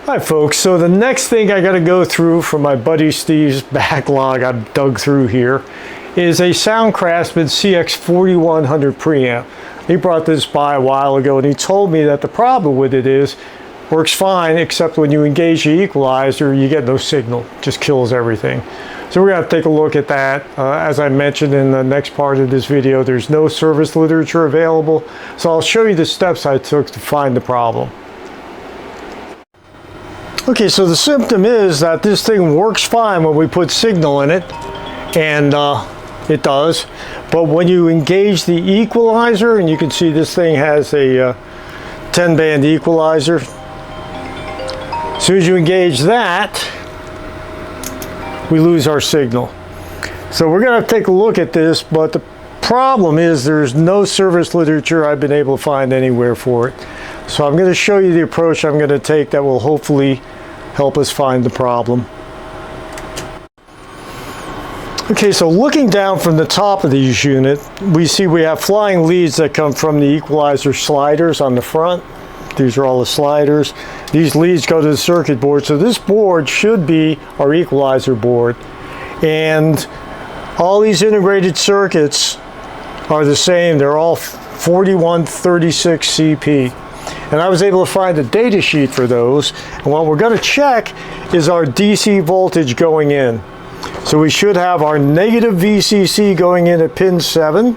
Hi folks, so the next thing I got to go through from my buddy Steve's backlog I've dug through here is a Soundcraftsmen CX4100 preamp. He brought this by a while ago and he told me that the problem with it is works fine except when you engage the equalizer you get no signal, just kills everything. So we're going to take a look at that. As I mentioned in the next part of this video, there's no service literature available, so I'll show you the steps I took to find the problem. Okay, so the symptom is that this thing works fine when we put signal in it, and it does, but when you engage the equalizer, and you can see this thing has a 10-band equalizer, as soon as you engage that, we lose our signal. So we're going to take a look at this, but the problem is there's no service literature I've been able to find anywhere for it. So I'm going to show you the approach I'm going to take that will hopefully help us find the problem. Okay, so looking down from the top of this unit, we see we have flying leads that come from the equalizer sliders on the front. These are all the sliders. These leads go to the circuit board, so this board should be our equalizer board. And all these integrated circuits are the same. They're all 4136 CP. And I was able to find a data sheet for those. And what we're going to check is our DC voltage going in. So we should have our negative VCC going in at pin 7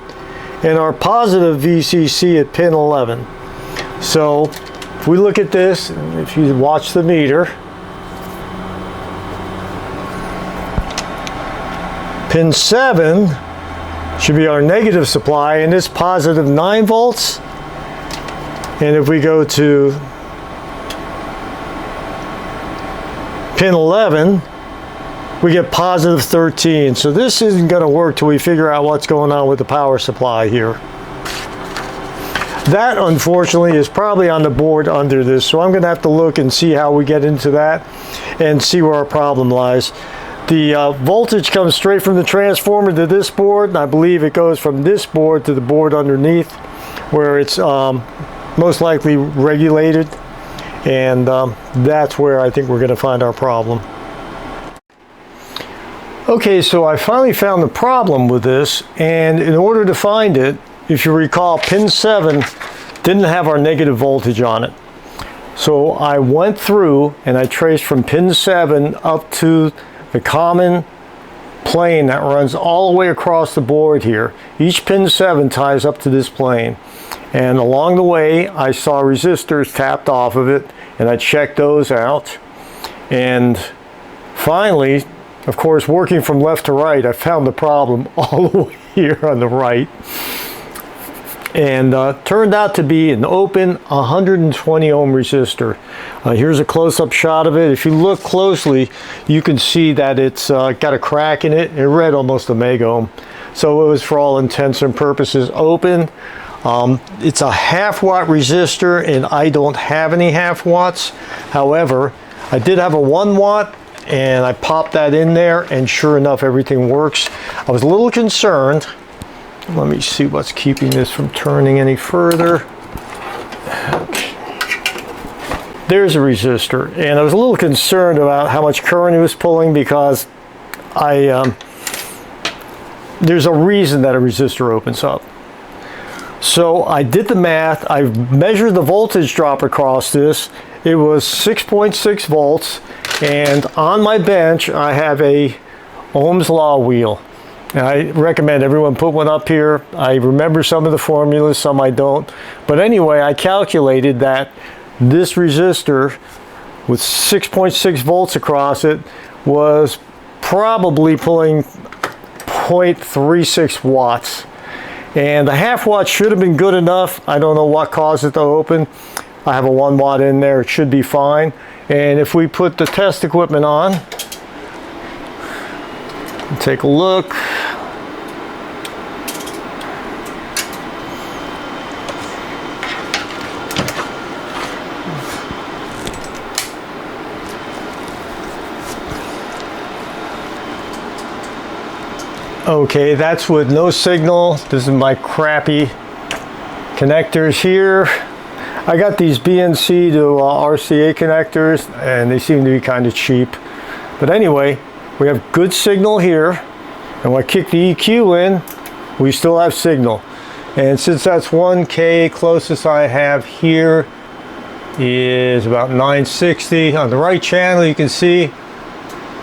and our positive VCC at pin 11. So if we look at this, if you watch the meter, pin 7 should be our negative supply, and it's positive 9 volts. And if we go to pin 11, we get positive 13. So this isn't going to work till we figure out what's going on with the power supply here. That, unfortunately, is probably on the board under this. So I'm going to have to look and see how we get into that and see where our problem lies. The voltage comes straight from the transformer to this board, and I believe it goes from this board to the board underneath, where it's most likely regulated, and that's where I think we're going to find our problem. Okay, so I finally found the problem with this, and in order to find it, if you recall, pin 7 didn't have our negative voltage on it. So I went through and I traced from pin 7 up to the common plane that runs all the way across the board here. Each pin 7 ties up to this plane. And along the way, I saw resistors tapped off of it, and I checked those out. And finally, of course, working from left to right, I found the problem all the way here on the right. And turned out to be an open 120 ohm resistor. Here's a close-up shot of it. If you look closely, you can see that it's got a crack in it. It read almost a meg ohm. So it was, for all intents and purposes, open. It's a half watt resistor, and I don't have any half watts. However, I did have a 1 watt, and I popped that in there, and sure enough, everything works. I was a little concerned. Let me see what's keeping this from turning any further. There's a resistor, and I was a little concerned about how much current it was pulling, because there's a reason that a resistor opens up. So I did the math. I measured the voltage drop across this. It was 6.6 volts, and on my bench I have a Ohm's Law wheel. And I recommend everyone put one up here. I remember some of the formulas, some I don't. But anyway, I calculated that this resistor with 6.6 volts across it was probably pulling 0.36 watts. And the half watt should have been good enough. I don't know what caused it to open. I have a 1 watt in there. It should be fine. And if we put the test equipment on, take a look. Okay, that's with no signal. This is my crappy connectors here. I got these BNC to RCA connectors, and they seem to be kind of cheap. But anyway, we have good signal here, and when I kick the EQ in, we still have signal. And since that's 1K, closest I have here is about 960. On the right channel, you can see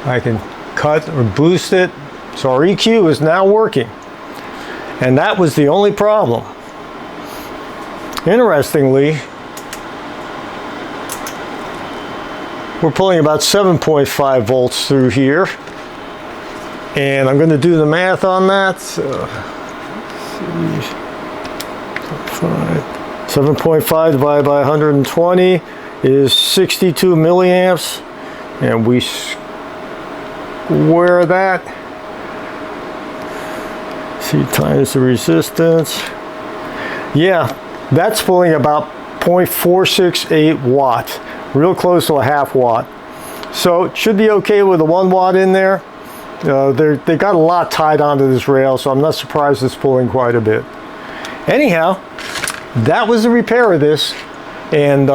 I can cut or boost it. So our EQ is now working. And that was the only problem. Interestingly, we're pulling about 7.5 volts through here. And I'm going to do the math on that. So, 7.5 divided by 120 is 62 milliamps. And we square that. C times the resistance. Yeah, that's pulling about 0.468 watts. Real close to a half watt. So it should be okay with a 1 watt in there. They got a lot tied onto this rail, so I'm not surprised it's pulling quite a bit. Anyhow, that was the repair of this. And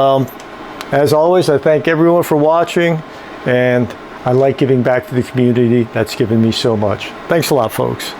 as always, I thank everyone for watching, and I like giving back to the community that's given me so much. Thanks a lot, folks.